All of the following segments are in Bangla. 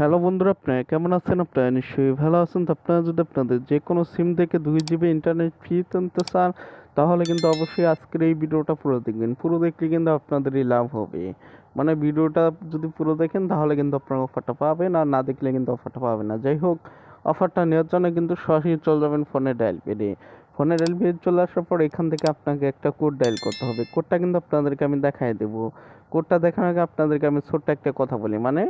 হ্যালো বন্ধুরা, আপনারা কেমন আছেন? আপনারা নিশ্চয়ই ভালো আছেন। তো আপনারা যদি আপনাদের যে কোনো সিম থেকে 2 GB ইন্টারনেট ফ্রি আনতে চান, তাহলে কিন্তু অবশ্যই আজকের এই ভিডিওটা পুরো দেখবেন। পুরো দেখলে কিন্তু আপনাদেরই লাভ হবে। মানে ভিডিওটা যদি পুরো দেখেন তাহলে কিন্তু আপনারা অফারটা পাবেন, আর না দেখলে কিন্তু অফারটা পাবেন না। যাই হোক, অফারটা নেওয়ার জন্য কিন্তু সরাসরি চলে যাবেন ফোনে ডায়াল পেডে। ফোনে ডায়াল পেড চলে আসার পর এখান থেকে আপনাকে একটা কোড ডায়াল করতে হবে। কোডটা কিন্তু আপনাদেরকে আমি দেখাই দেবো। কোডটা দেখানোর আগে আপনাদেরকে আমি ছোট্ট একটা কথা বলি, মানে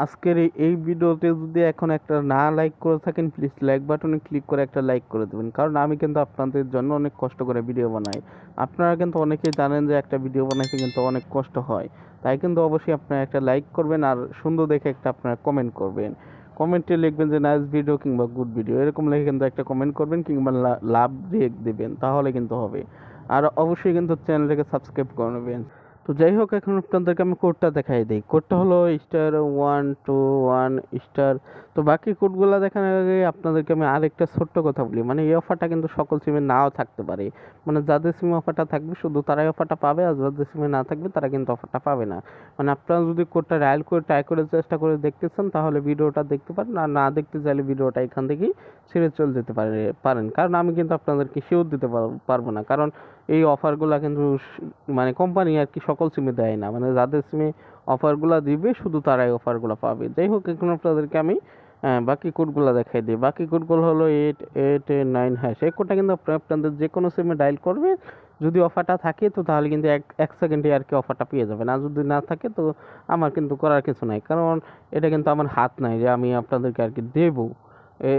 আজকের এই ভিডিওতে যদি এখন একটা না লাইক করে থাকেন, প্লিজ লাইক বাটনে ক্লিক করে একটা লাইক করে দেবেন, কারণ আমি কিন্তু আপনাদের জন্য অনেক কষ্ট করে ভিডিও বানাই। আপনারা কিন্তু অনেকেই জানেন যে একটা ভিডিও বানাইতে কিন্তু অনেক কষ্ট হয়। তাই কিন্তু অবশ্যই আপনারা একটা লাইক করবেন, আর সুন্দর দেখে একটা আপনারা কমেন্ট করবেন। কমেন্টে লিখবেন যে নাইস ভিডিও কিংবা গুড ভিডিও, এরকম লিখে কিন্তু একটা কমেন্ট করবেন, কিংবা লাভ রিয়েক্ট দেবেন, তাহলে কিন্তু হবে। আর অবশ্যই কিন্তু চ্যানেলটাকে সাবস্ক্রাইব করে নেবেন। তো যাই হোক, এখন আপনাদেরকে আমি কোডটা দেখাই দিই। কোডটা হলো *121*। তো বাকি কোডগুলো দেখানোর আগে আপনাদেরকে আমি আরেকটা ছোট্ট কথা বলি, মানে এই অফারটা কিন্তু সকল সিমে নাও থাকতে পারে। মানে যাদের সিমে অফারটা থাকবে শুধু তারাই অফারটা পাবে, আর যাদের সিমে না থাকবে তারা কিন্তু অফারটা পাবে না। মানে আপনারা যদি কোডটা ডায়াল করে ট্রাই করে চেষ্টা করে দেখতে চান, তাহলে ভিডিওটা দেখতে পারেন, আর না দেখতে চাইলে ভিডিওটা এখান থেকেই ছেড়ে চলে যেতে পারেন। কারণ আমি কিন্তু আপনাদেরকে শিওর দিতে পারবো না, কারণ এই অফারগুলো কিন্তু মানে কোম্পানি আর কি সকল সিমে দেয় না। মানে যাদের সিমে অফারগুলো দিবে শুধু তারাই অফারগুলো পাবে। যাই হোক, এখন আপনাদেরকে আমি বাকি কোডগুলো দেখাই দিই। বাকি কোডগুলো হলো 8889#। এই কোডটা কিন্তু আপনাদের যে কোনো সিমে ডায়াল করবে, যদি অফারটা থাকে তো তাহলে কিন্তু এক সেকেন্ডে আর কি অফারটা পেয়ে যাবেন, আর যদি না থাকে তো আমার কিন্তু করার কিছু নাই, কারণ এটা কিন্তু আমার হাত নাই যে আমি আপনাদেরকে আর কি দেবো।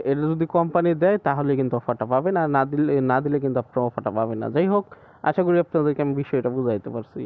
এটা যদি কোম্পানি দেয় তাহলে কিন্তু অফারটা পাবেন, আর না দিলে কিন্তু আপনারা অফারটা পাবেন না। যাই হোক, আশা করি আপনাদেরকে আমি বিষয়টা বুঝাইতে পারছি।